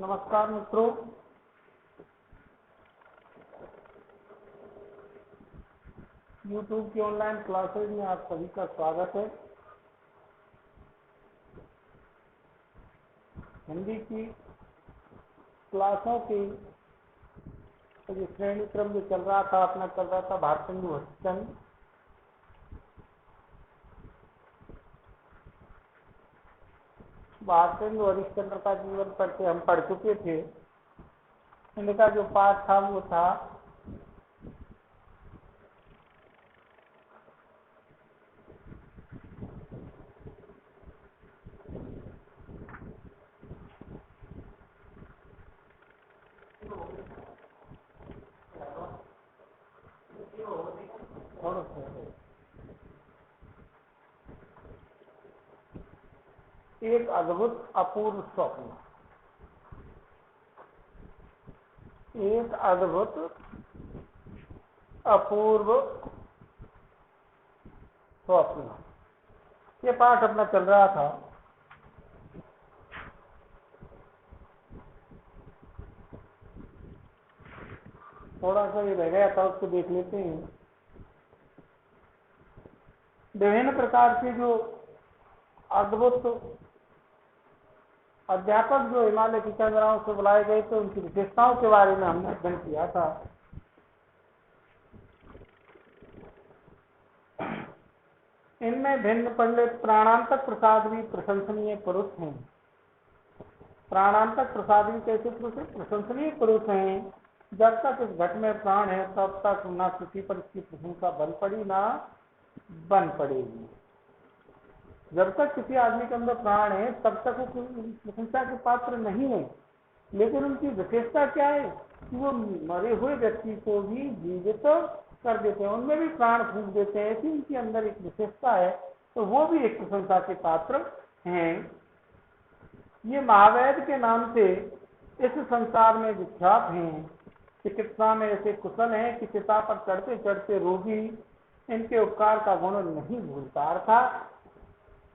नमस्कार मित्रों, YouTube की ऑनलाइन क्लासेज में आप सभी का स्वागत है। हिंदी की क्लासों की जो श्रेणी क्रम जो चल रहा था भारतेंदु हरिश्चंद्र। भारतेंदु हरिश्चंद्र का जीवन परिचय हम पढ़ चुके थे। इनका जो पाठ था वो था एक अद्भुत अपूर्व स्वप्न। एक अद्भुत अपूर्व स्वप्न, ये पाठ अपना चल रहा था। थोड़ा सा ये रह गया था, उसको देख लेते हैं। विभिन्न प्रकार के जो अद्भुत अध्यापक जो हिमालय की चंद्राओं से बुलाए गए थे, उनकी विशेषताओं के बारे में हमने अध्ययन किया था। इनमें भिन्न पंडित प्राणांतक प्रसाद भी प्रशंसनीय पुरुष हैं। प्राणांतक प्रसाद भी कैसे पुरुष है? प्रशंसनीय पुरुष हैं। जब तक इस घट में प्राण है तब तक न किसी पर इसकी प्रशंसा बन पड़ी ना बन पड़ेगी। जब तक किसी आदमी के अंदर प्राण है तब तक वो प्रशंसा के पात्र नहीं है। लेकिन उनकी विशेषता क्या है कि वो मरे हुए व्यक्ति को भी जीवित कर देते हैं, उनमें भी प्राण फूंक देते हैं। ऐसी उनके अंदर एक विशेषता है, तो वो भी एक प्रशंसा के पात्र हैं। ये महावैद्य के नाम से इस संसार में विख्यात हैं। चिकित्सा में ऐसे कुशल हैं कि चिता पर चढ़ते चढ़ते रोगी इनके उपकार का गुण नहीं भूलता। अर्थात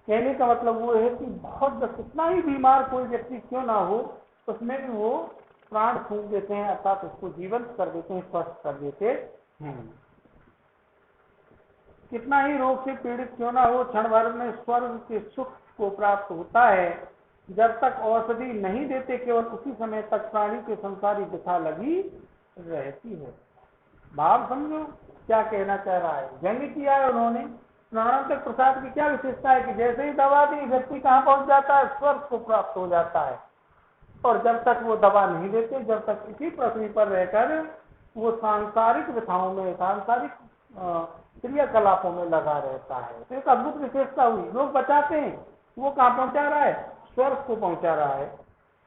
कहने का मतलब वो है कि बहुत कितना ही बीमार कोई व्यक्ति क्यों ना हो, उसमें भी वो प्राण फूंक देते हैं, अर्थात उसको जीवंत कर देते हैं, स्वस्थ कर देते हैं। कितना ही रोग से पीड़ित क्यों ना हो, क्षण भर में स्वर्ग के सुख को प्राप्त होता है। जब तक औषधि नहीं देते, केवल उसी समय तक प्राणी के संसारी व्यथा लगी रहती है। भाव समझो क्या कहना चाह रहा है। व्यंग्य किया है उन्होंने। प्राणांतक प्रसाद की क्या विशेषता है कि जैसे ही दवा दी, व्यक्ति कहाँ पहुंच जाता है? स्वर्ग को प्राप्त हो जाता है। और जब तक वो दवा नहीं देते, जब तक इसी पृथ्वी पर रहकर वो सांसारिक व्यथाओं में, सांसारिक क्रियाकलापों में लगा रहता है। तो एक अद्भुत विशेषता हुई। लोग बचाते हैं, वो कहाँ पहुंचा रहा है? स्वर्ग को पहुंचा रहा है।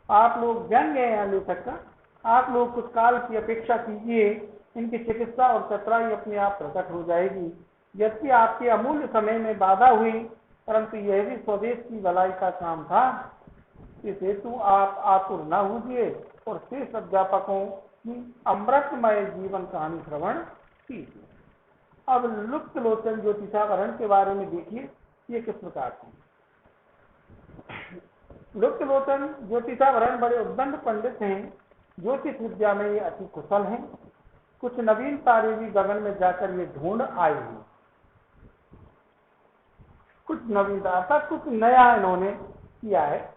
आप लोग व्यंग्य है यहाँ लेखक का। आप लोग कुछ काल की अपेक्षा कीजिए, इनकी चिकित्सा और चतुराई अपने आप प्रकट हो जाएगी। यद्यपि आपके अमूल्य समय में बाधा हुई, परंतु यह भी स्वदेश की भलाई का काम था। इस हेतु आप आतुर न हुए और शेष अध्यापकों की अमृतमय जीवन कहानी श्रवण कीजिए। अब लुप्त लोचन ज्योतिषावरण के बारे में देखिए, ये किस प्रकार की। लुप्त लोचन ज्योतिषावरण बड़े उद्दंड पंडित हैं। ज्योतिष विद्या में ये अति कुशल हैं। कुछ नवीन तारे भी गगन में जाकर ये ढूंढ आए हैं। कुछ नवीनता, कुछ नया इन्होंने किया है।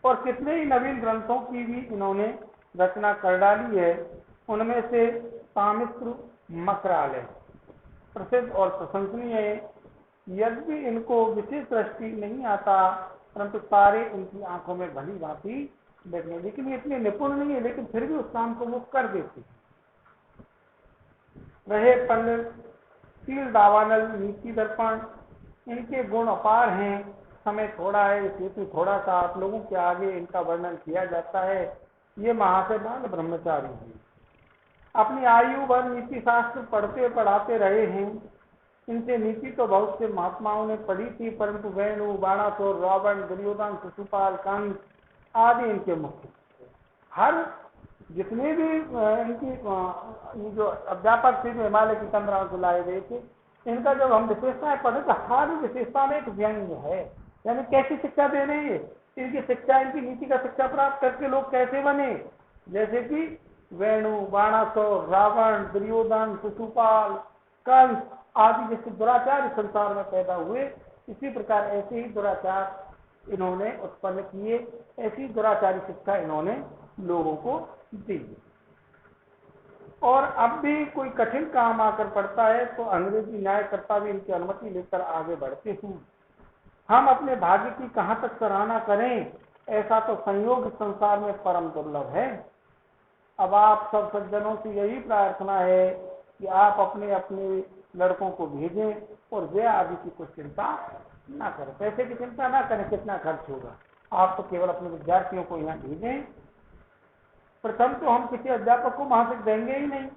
और कितने ही नवीन ग्रंथों की भी इन्होंने रचना कर डाली है। उनमें से सामित्र मकराल है, प्रसिद्ध और प्रशंसनीय है। यद्यपि इनको विशेष दृष्टि नहीं आता, परंतु तारे उनकी आंखों में भली भांति देखने, लेकिन ये इतने निपुण नहीं है, लेकिन फिर भी उस काम को वो कर देते हैं। रहे पंडित शील दावानल नीति दर्पण, इनके गुण अपार हैं। समय थोड़ा है, इस हेतु थोड़ा सा आप लोगों के आगे इनका वर्णन किया जाता है। ये महाशय बाल ब्रह्मचारी हैं। अपनी आयु भर नीति शास्त्र पढ़ते पढ़ाते रहे हैं। इनसे नीति तो बहुत से महात्माओं ने पढ़ी थी, परंतु वेणु, बाणासुर, रावण, दुर्योधन, शिशुपाल, कंस आदि इनके मुख्य। हर जितने भी इनकी जो अध्यापक थे, जो हिमालय की चंद्राओं से लाए गए थे, इनका जब हम विशेषताएं पढ़े तो हर विशेषता में एक व्यंग्य है। यानी कैसी शिक्षा दे रहे हैं, इनकी शिक्षा, इनकी नीति का शिक्षा प्राप्त करके लोग कैसे बने, जैसे कि वेणु, बाणासुर, रावण, दुर्योधन, शिशुपाल, कंस आदि जैसे दुराचार इस संसार में पैदा हुए, इसी प्रकार ऐसे ही दुराचार इन्होंने उत्पन्न किए, ऐसी दुराचारी शिक्षा इन्होंने लोगों को दी। और अब भी कोई कठिन काम आकर पड़ता है तो अंग्रेजी न्यायकर्ता भी इनकी अनुमति लेकर आगे बढ़ते हैं। हम अपने भाग्य की कहां तक सराहना करें, ऐसा तो संयोग संसार में परम दुर्लभ है। अब आप सब सज्जनों से यही प्रार्थना है कि आप अपने अपने लड़कों को भेजें और वे आदि की कुछ चिंता ना करें, पैसे की चिंता ना करें कितना खर्च होगा, आप तो केवल अपने विद्यार्थियों को यहाँ भेजें। प्रथम तो हम किसी अध्यापक को वहां से देंगे ही नहीं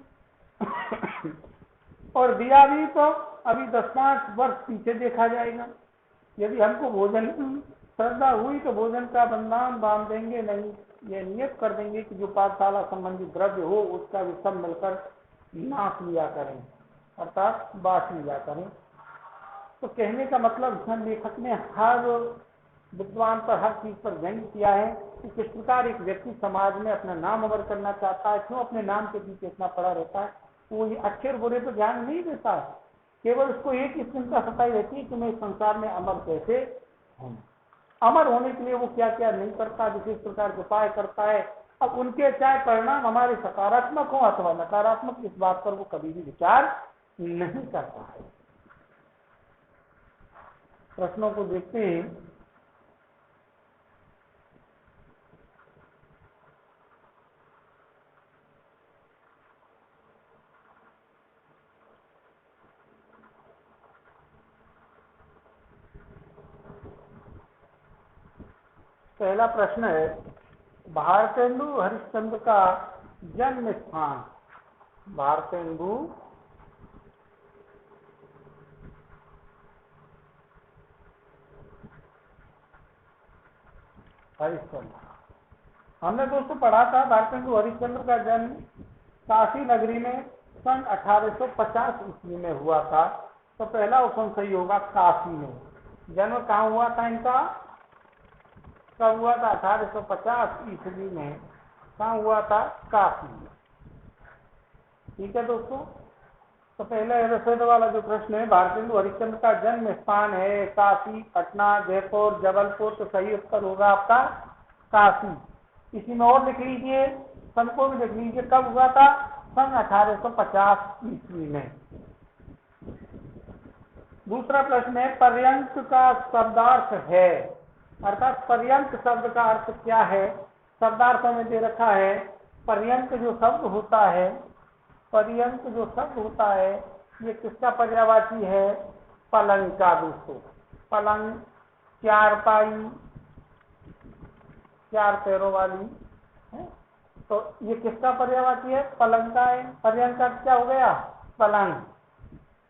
और दिया भी तो अभी 10-5 वर्ष पीछे देखा जाएगा। यदि हमको भोजन की श्रद्धा हुई तो भोजन का बंदान बांध देंगे, नहीं ये नियत कर देंगे कि जो पाठशाला संबंधी द्रव्य हो उसका भी सब मिलकर नाश लिया करें, अर्थात बांट लिया करें। तो कहने का मतलब लेखक ने हर विद्वान पर, हर चीज पर व्यंग्य किया है कि किस प्रकार एक व्यक्ति समाज में अपना नाम अमर करना चाहता है, क्यों अपने नाम के पीछे इतना पड़ा रहता है, वो ये अच्छे और बुरे पर ध्यान नहीं देता है, केवल उसको एक ही चिंता सताई रहती है कि मैं इस संसार में अमर कैसे हूं। अमर होने के लिए वो क्या क्या नहीं करता, विशेष प्रकार के उपाय करता है। अब उनके चाहे परिणाम हमारे सकारात्मक हो अथवा नकारात्मक, इस बात पर वो कभी भी विचार नहीं करता है। प्रश्नों को देखते हैं। पहला प्रश्न है, भारतेंदु हरिश्चंद्र का जन्म स्थान। भारतेंदु हरिश्चंद्र, हमने दोस्तों पढ़ा था भारतेंदु हरिश्चंद्र का जन्म काशी नगरी में सन 1850 ईस्वी में हुआ था। तो पहला ऑप्शन सही होगा, काशी में। जन्म कहाँ हुआ था इनका, कब हुआ था, 1850 ईस्वी में। कहाँ हुआ था, काशी में। ठीक है दोस्तों, तो पहले रसोद वाला जो प्रश्न है, भारतेंदु हरिश्चंद्र का जन्म स्थान है काशी, पटना, जयपुर, जबलपुर, तो सही उत्तर होगा आपका काशी। इसी में और लिख लीजिए, सन को भी लिख लीजिए, कब हुआ था, सन 1850 ईस्वी में। दूसरा प्रश्न है, पर्यंक का शब्दार्थ है, अर्थात पर्यंक शब्द का अर्थ क्या है। शब्दार्थ में दे रखा है, पर्यंक जो शब्द होता है, पर्यंक जो शब्द होता है ये किसका पर्यायवाची है, पलंग का दोस्तों। पलंग, चारपाई, 4 पैरों वाली है, तो ये किसका पर्यायवाची है, पलंग का है। पर्यंक का क्या हो गया, पलंग।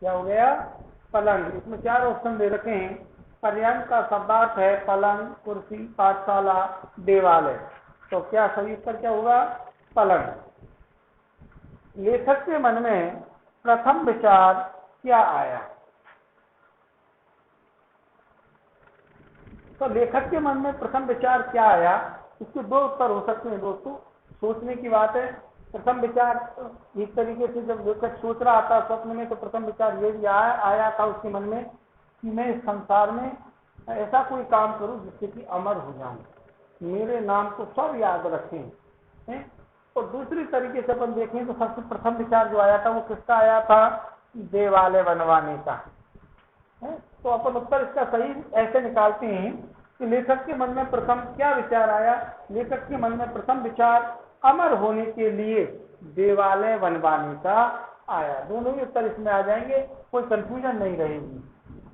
क्या हो गया, पलंग। इसमें 4 ऑप्शन दे रखे हैं। पर्यंक का शब्दार्थ है पलंग, कुर्सी, पाठशाला, देवालय। तो क्या सही उत्तर क्या होगा, पलंग। लेखक के मन में प्रथम विचार क्या आया। तो लेखक के मन में प्रथम विचार क्या आया, इसके 2 उत्तर हो सकते हैं दोस्तों। सोचने की बात है। प्रथम विचार इस तरीके से जब लेखक सोच रहा था स्वप्न में, तो प्रथम विचार ये भी आया था उसके मन में कि मैं इस संसार में ऐसा कोई काम करूं जिससे कि अमर हो जाऊं, मेरे नाम को सब याद रखें है? और दूसरी तरीके से अपन देखें तो सबसे प्रथम विचार जो आया था वो किसका आया था, देवालय बनवाने का है। तो अपन उत्तर इसका सही ऐसे निकालते हैं कि लेखक के मन में प्रथम क्या विचार आया। लेखक के मन में प्रथम विचार अमर होने के लिए देवालय बनवाने का आया। दोनों ही उत्तर इसमें आ जाएंगे, कोई कंफ्यूजन नहीं रहेगी।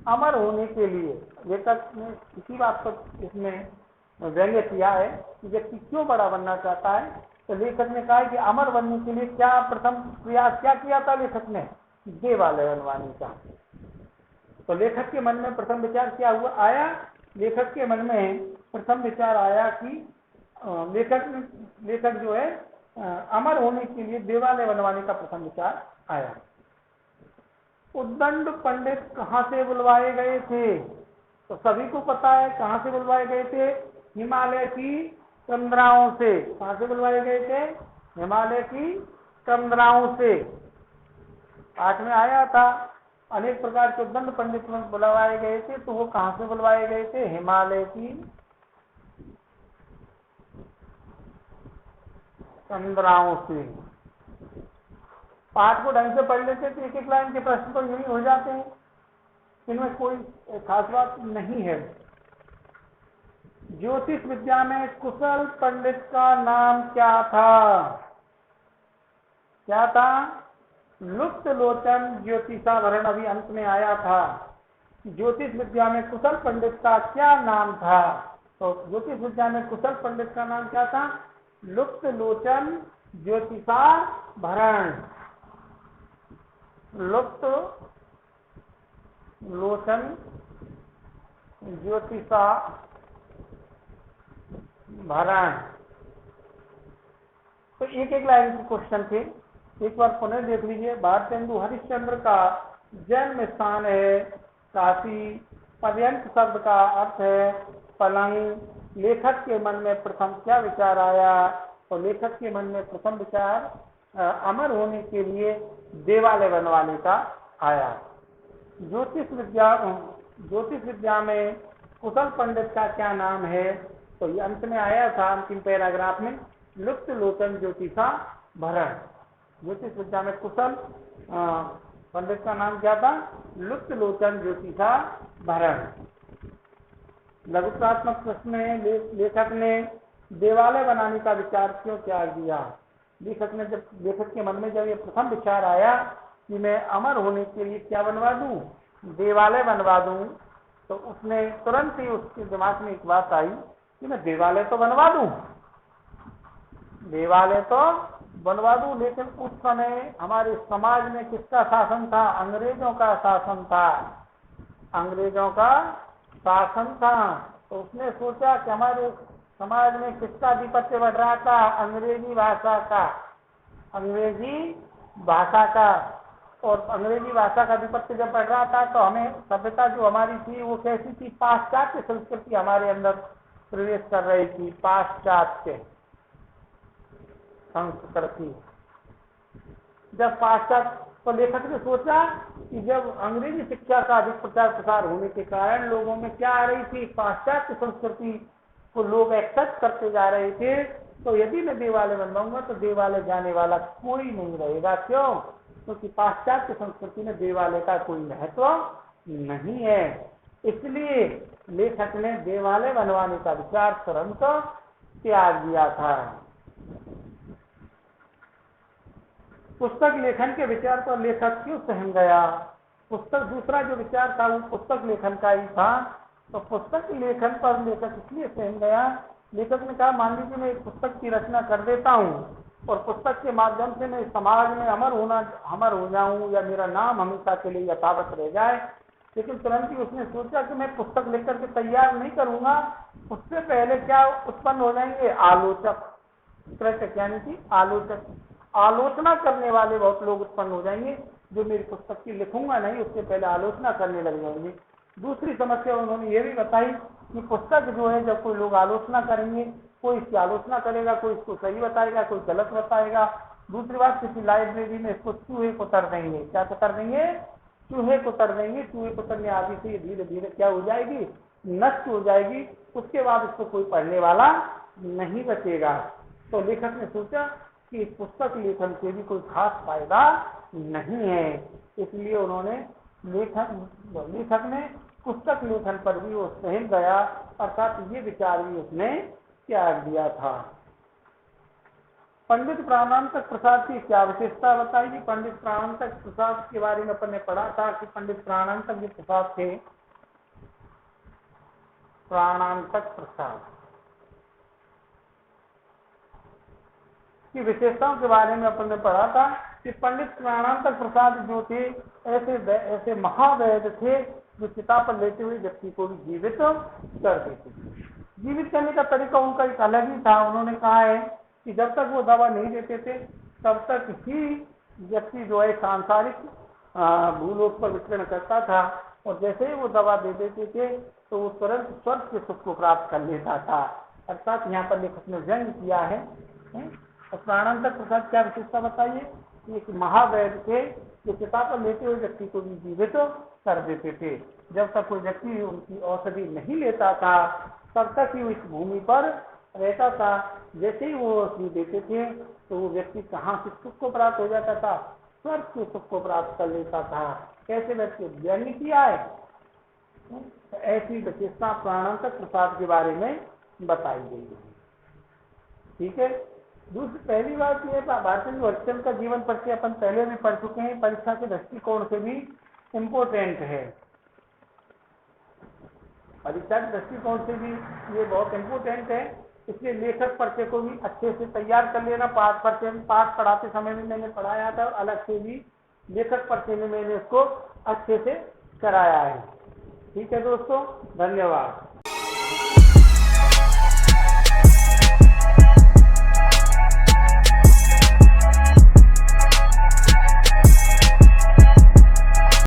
अमर होने के लिए लेखक ने इसी बात पर इसमें व्यंग्य किया है कि व्यक्ति क्यों बड़ा बनना चाहता है। तो लेखक ने कहा कि अमर बनने के लिए क्या प्रथम प्रयास क्या किया था लेखक ने, देवालय बनवाने का। तो लेखक के मन में प्रथम विचार क्या हुआ आया, लेखक के मन में प्रथम विचार आया कि लेखक जो है अमर होने के लिए देवालय बनवाने का प्रथम विचार आया। उद्दंड पंडित कहाँ से बुलवाए गए थे, तो सभी को पता है कहाँ से बुलवाए गए थे, हिमालय की तंद्राओं से। कहाँ से बुलवाए गए थे, हिमालय की तंद्राओं से। पाठ में आया था अनेक प्रकार के दंड पंडित बुलवाए गए थे, तो वो कहाँ से बुलवाए गए थे, हिमालय की तंद्राओं से। पाठ को ढंग से पढ़ लेते तो एक एक लाइन के प्रश्न तो यही हो जाते हैं, इनमें कोई खास बात नहीं है। ज्योतिष विद्या में कुशल पंडित का नाम क्या था, क्या था, लुप्त लोचन ज्योतिषाभरण। अभी अंत में आया था ज्योतिष विद्या में कुशल पंडित का क्या नाम था, तो ज्योतिष विद्या में कुशल पंडित का नाम क्या था, लुप्त लोचन ज्योतिषाभरण। लुप्त लोचन ज्योतिषाभरण। तो एक एक लाइन के क्वेश्चन थे, एक बार पुनः देख लीजिए। भारतेंदु हरिश्चंद्र का जन्म स्थान है काशी। पर्यंत शब्द का अर्थ है पलंग। लेखक के मन में प्रथम क्या विचार आया, तो लेखक के मन में प्रथम विचार अमर होने के लिए देवालय बनवाने का आया। ज्योतिष विद्या में कुशल पंडित का क्या नाम है, तो ये अंत में आया था अंतिम पैराग्राफ में, लुप्त लोचन ज्योतिषाभरण। ज्योतिष विद्या में कुशल पंडित का नाम क्या था, लुप्त लोचन ज्योतिषाभरण। लघुतात्मक प्रश्न में लेखक ने देवालय बनाने का विचार क्यों त्याग दिया। लेखक के मन में जब ये प्रथम विचार आया कि मैं अमर होने के लिए क्या बनवा दूं, देवालय बनवा दूं, तो उसने तुरंत ही उसके दिमाग में एक बात आई कि मैं देवालय तो बनवा दूं, देवालय तो बनवा दूं। लेकिन उस समय हमारे समाज में किसका शासन था, अंग्रेजों का शासन था, अंग्रेजों का शासन था। तो उसने सोचा कि हमारे समाज में किसका आधिपत्य बढ़ रहा था, अंग्रेजी भाषा का, अंग्रेजी भाषा का। और अंग्रेजी भाषा का आधिपत्य जब बढ़ रहा था तो हमें सभ्यता जो हमारी थी वो कैसी थी, पाश्चात्य संस्कृति हमारे अंदर प्रवेश कर रही थी, पाश्चात्य संस्कृति। जब पाश्चात्य, तो लेखक ने सोचा कि जब अंग्रेजी शिक्षा का अधिक प्रचार प्रसार होने के कारण लोगों में क्या आ रही थी, पाश्चात्य संस्कृति को लोग एक्सेप्ट करते जा रहे थे, तो यदि मैं देवालय बनवाऊंगा तो देवालय जाने वाला कोई नहीं रहेगा। क्यों, क्योंकि पाश्चात्य संस्कृति में देवालय का कोई महत्व नहीं है। इसलिए लेखक ने देवालय बनवाने का विचार तुरंत त्याग दिया था। पुस्तक लेखन के विचार पर लेखक क्यों सहम गया। पुस्तक, दूसरा जो विचार था वो पुस्तक लेखन का ही था, तो पुस्तक लेखन पर लेखक इसलिए सहम गया। लेखक ने कहा मान लीजिए मैं एक पुस्तक की रचना कर देता हूँ और पुस्तक के माध्यम से मैं समाज में अमर हो जाऊं या मेरा नाम हमेशा के लिए यथावत रह जाए। लेकिन तुरंत ही उसने सोचा कि मैं पुस्तक लिख करके तैयार नहीं करूंगा, उससे पहले क्या उत्पन्न हो जाएंगे, आलोचक, कृषक यानी कि आलोचक, आलोचना करने वाले बहुत लोग उत्पन्न हो जाएंगे, जो मेरी पुस्तक की लिखूंगा नहीं उससे पहले आलोचना करने लग जाएंगे। दूसरी समस्या उन्होंने ये भी बताई कि पुस्तक जो है जब कोई लोग आलोचना करेंगे, कोई इसकी आलोचना करेगा, कोई इसको सही बताएगा, कोई गलत बताएगा। दूसरी बात, किसी लाइब्रेरी में इसको चूहे को तर देंगे, क्या कर देंगे, चूहे को तर देंगे। चूहे को तरने आदि से धीरे धीरे क्या हो जाएगी, नष्ट हो जाएगी। उसके बाद इसको कोई पढ़ने वाला नहीं बचेगा। तो लेखक ने सोचा कि इस पुस्तक लेखन से भी कोई खास फायदा नहीं है, इसलिए उन्होंने लेखक ने पुस्तक लेखन पर भी वो सहम गया, अर्थात ये विचार भी उसने त्याग दिया था। पंडित प्राणांतक प्रसाद की क्या विशेषता बताइए। पंडित प्राणांतक प्रसाद के बारे में अपन ने पढ़ा था कि पंडित प्राणांतक जो प्रसाद थे, प्राणांतक प्रसाद की विशेषताओं के बारे में अपन ने पढ़ा था कि पंडित प्राणांतक प्रसाद जो थे ऐसे महावैद्य थे जो चिता पर लेते हुए व्यक्ति को भी जीवित कर देते थे। जीवित करने का तरीका उनका एक अलग ही था। उन्होंने कहा है कि जब तक वो दवा नहीं देते थे तब तक ही व्यक्ति जो है सांसारिक भूलोक पर विचरण करता था, और जैसे ही वो दवा दे देते थे तो वो तुरंत स्वर्ग के सुख को प्राप्त कर लेता था। अर्थात यहाँ पर लेखक ने व्यंग किया है। और प्राणांतक प्रसाद क्या विशेषता बताइए? एक महावैद्य थे जो चिता पर लेते हुए व्यक्ति को भी जीवित कर देते थे। जब तक कोई व्यक्ति उनकी औषधि नहीं लेता था तब तक ही वो इस भूमि पर रहता था। जैसे ही वो औषधि देते थे तो वो व्यक्ति कहाँ से सुख को प्राप्त हो जाता था? स्वर्ग के सुख को प्राप्त कर लेता था। कैसे व्यक्ति व्यंग किया है? तो ऐसी विशेषता प्राणांतक प्रसाद के बारे में बताई गई है। ठीक है। दूसरी पहली बात यह भारतेंदु हरिश्चंद्र का जीवन परिचय अपन पहले भी पढ़ चुके हैं, परीक्षा के दृष्टिकोण से भी इम्पोर्टेंट है। परीक्षा के दृष्टिकोण से भी ये बहुत इम्पोर्टेंट है, इसलिए लेखक परिचय को भी अच्छे से तैयार कर लेना। पाठ पढ़ाते समय भी मैंने पढ़ाया था और अलग से भी लेखक परिचय में मैंने इसको अच्छे से कराया है। ठीक है दोस्तों, धन्यवाद।